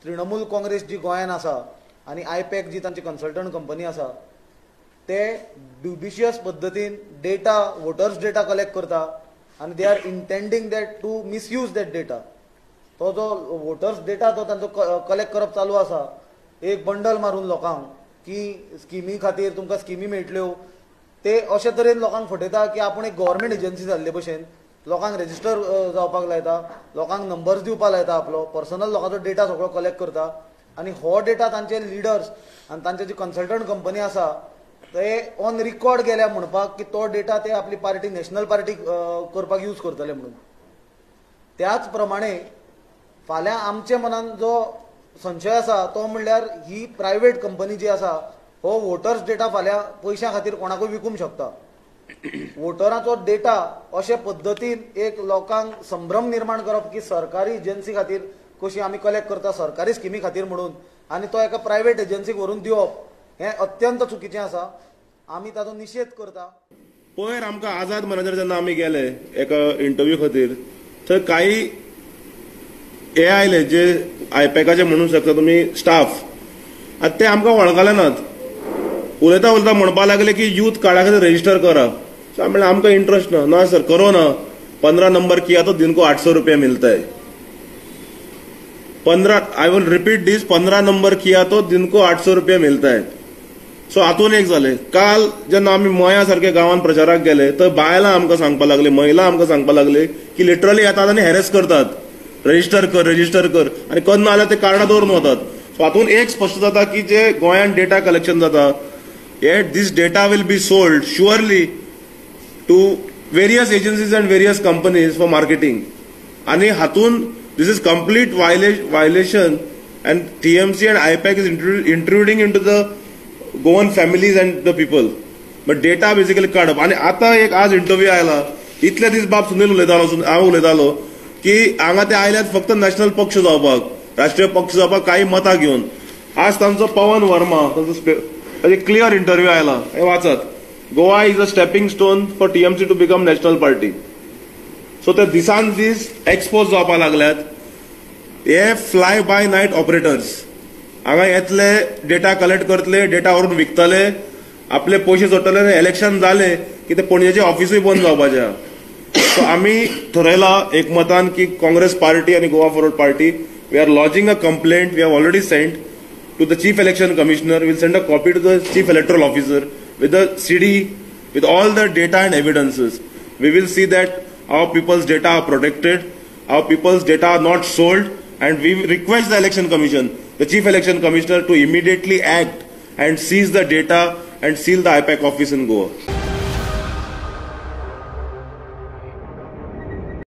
तृणमूल काँग्रेस जी गोंयांत आसा आनी आयपॅक जी तांची कन्सल्टंट कंपनी आसा ते ड्युडिशियस पद्दतीन डेटा वोटर्स डेटा कलेक्ट करता आनी they are intending that to misuse that data. तो जो वोटर्स डेटा तो तांचो कलेक्ट करप चालू आसा एक बंडल मारून लोकांक की स्किमी खातीर तुमकां स्किमी मेळटल्यो ते अशे तरेन लोकांक फटयता की आपूण एक गव्हर्मेंट एजन्सी जाल्ले भशेन लोकांक रेजिस्टर जावपाक लायता, लोकांक नंबर्स दिवपाक लायता, आपलो पर्सनल लोकांचो डेटा सगळो कलेक्ट करता आनी हो डेटा तांचे लिडर्स आनी तांचे जी कन्सल्टंट कंपनी आसा ते ऑन रिकॉर्ड गेल्या म्हणपाक की तो डेटा ते आपली पार्टी नॅशनल पार्टी करपाक यूज करतले म्हणून. त्याच प्रमाणे फाल्यां आमच्या मनान जो संशय आसा तो म्हणल्यार ही प्रायवेट कंपनी जी आसा हो वोटर्स डेटा फाल्यां पयशां खातीर कोणाकूय विकूंक शकता. वोटरांचो डेटा अशे पद्दतीन एक लोकांक संभ्रम निर्माण करप की सरकारी एजन्सी खातीर कशी आमी कलेक्ट करता सरकारी स्किमी खातीर म्हणून आनी तो एका प्रायवेट एजन्सीक व्हरून दिवप हें अत्यंत चुकीचें आसा. आमी ताचो निशेध करता. पयर आमकां आझाद मनाचेर जेन्ना आमी गेले एका इंटरव्यू खातीर थंय काही हे आयले जे आयपॅकाचे म्हणूंक शकता तुमी स्टाफ आतां ते आमकां वळखले नात. उलयता उलयता म्हणपाक लागले की यूथ कार्डा खातीर रजिस्टर करा. म्हणलें आमकां इंटरेस्ट ना सर करो ना. 15 नंबर किया तो दिन को 800 रुपया मिलता है. 15 I will repeat this 15 number किया तो दिन को 800 रुपया मिलता है. सो हातून एक जालें. काल जेन्ना आमी मया सारख्या गांवांत प्रचाराक गेले थंय बायलां आमकां सांगपाक लागले महिला आमकां सांगपाक लागले की लिटरली येतात आनी हॅरेस करतात. रजिस्टर कर आनी करना जाल्यार ते कार्डां दवरून वतात. सो हातून एक स्पश्ट जाता की जे गोंयांत डेटा कलेक्शन जाता this data will be sold surely to various agencies and various companies for marketing. And hatun, this is complete violation and TMC and IPAC is intruding into the Goan families and the people. But data basically cut up. And आता एक आज interview आयला इतले दीस बाब सुनील उलयतालो हांव उलयतालो की हांगा ते आयल्यात फक्त नॅशनल पक्ष जावपाक राष्ट्रीय पक्ष जावपाक काही मतां घेवन. आज तांचो पवन वर्मा तांचो क्लियर इंटरव्यू आयला हे वाचत. Goa is a stepping stone for TMC to become national party. So ते दिसान दीस एक्सपोज जावपाक लागल्यात. हे फ्लाय बाय नायट ऑपरेटर्स हांगा येतले डेटा कलेक्ट करतले डेटा व्हरून विकतले आपले पयशे जोडटले इलेक्शन जाले की ते पणजेचे ऑफिसूय बंद जावपाचे. सो आमी ठरयला एकमतान की काँग्रेस पार्टी आणि Goa Forward Party we are lodging a complaint. We have already sent to the Chief Election Commissioner. We'll send a copy to the Chief Electoral Officer with the CD, with all the data and evidences. We will see that our people's data are protected, our people's data are not sold, and we request the Election Commission, the Chief Election Commissioner, to immediately act and seize the data and seal the IPAC office in Goa.